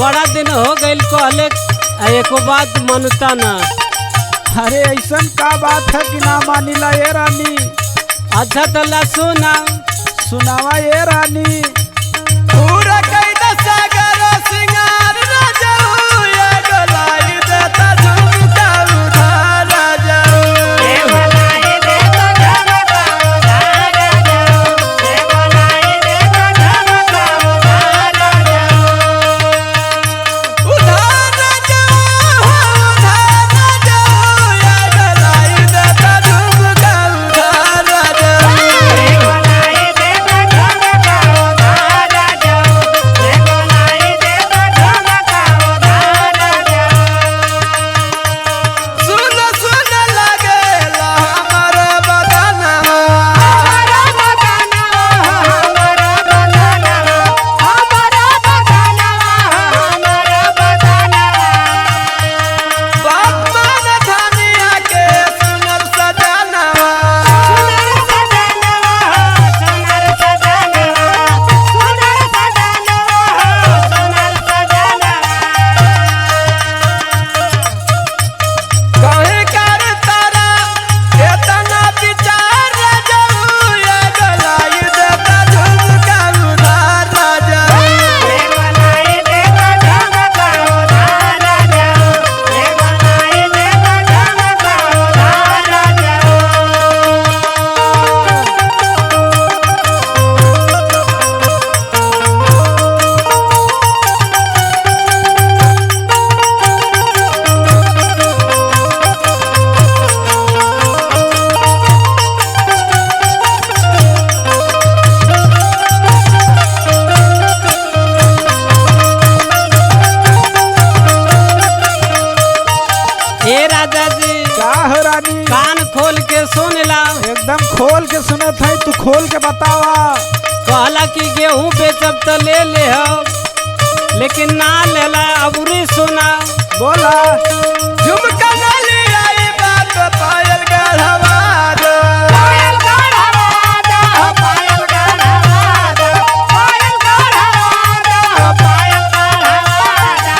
बड़ा दिन हो गई कहले एको बात मनता ना। अरे ऐसा का बात है कि ना मानिला ये रानी। अच्छा तो ला सुना। सुनावा ये रानी। पूरा कैदा सागर सिंगार राजाऊ ये गलाई देता झुमका उधार राजाऊ ये गलाई देता झुमका उधार राजाऊ ये गलाई देता झुमका उधार राजाऊ उधार राजाऊ ये गलाई देता झुमका उधार राजाऊ ये गलाई देता झुमका उधार राजाऊ ये गलाई देता झुमका उधार राजाऊ सुन सुन लागेला हमारा बदनवा हमारा बदनवा हमारा बदनवा हमारा बदनवा हमारा बदनवा बात मान धनिया के सुनर सजनवा सुनर सजनवा सुनर सजनवा सुनर सजनवा कहे कर तारा इतना विचार राजाऊ ये गलाई देता झुमका उधार राजाऊ ये गलाई देता झुमका उधार राजाऊ ये गलाई देता झुमका उधार राजाऊ ए राजा जी का हो रानी। कान खोल के सुन ला। एकदम खोल के सुनत है, तू खोल के बतावा। कहला कि गेहूं बेचब तो ले ले हो, लेकिन ना लेला अबुरी सुना। बोला। झुमका ले आई बात पायल गढ़वा दो पायल गढ़वा दो पायल गढ़वा दो पायल गढ़वा दो पायल गढ़वा दो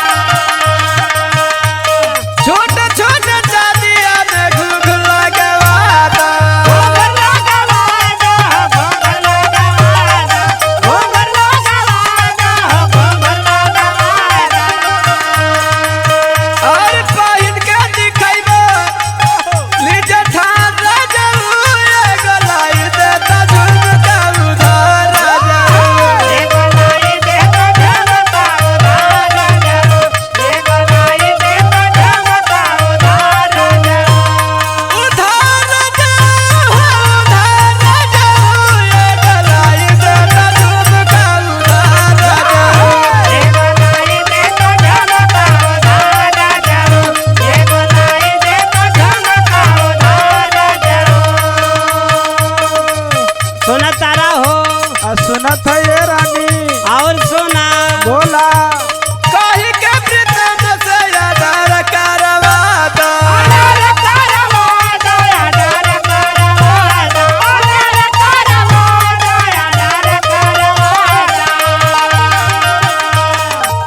छोट छोट चांदिया में घुघुर लगवा दो घुघुर लगवा दो घुघुर लगवा दो घुघुर लगवा दो घुघुर लगवा दो और पहिन के दिखैबो लीजे ठान राजाऊ ये गलाई देता झुमका उधार राजाऊ ये गलाई देता झुमका उधार राजाऊ ये गलाई देता झुमका उधार राजाऊ उधार राजाऊ उधार राजाऊ ये गलाई देता झुमका उधार राजाऊ ये गलाई देता झुमका उधार राजाऊ ये गलाई देता झुमका उधार राजाऊ सुना तारा हो सुनत है ये रानी। और सुना। बोला। कहीं के प्रीतम से आधार करवा दो आधार करवा दो आधार करवा दो आधार करवा दो आधार करवा दो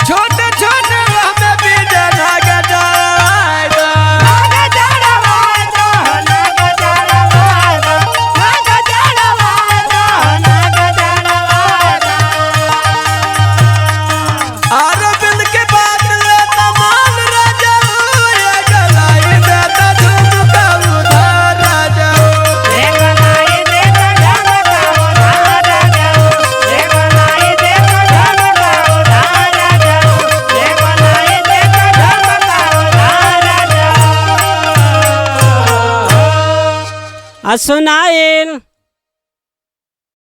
छोट छोट हमें भी नाग जड़वा दो नाग जड़वा दो नाग जड़वा दो नाग जड़वा दो नाग जड़वा दो अरविंद के बात लेता मान राजाऊ ये गलाई देता झुमका उधार राजाऊ ये गलाई देता झुमका उधार राजाऊ ये गलाई देता झुमका उधार राजाऊ ये गलाई देता झुमका उधार राजाऊ सुनाइल।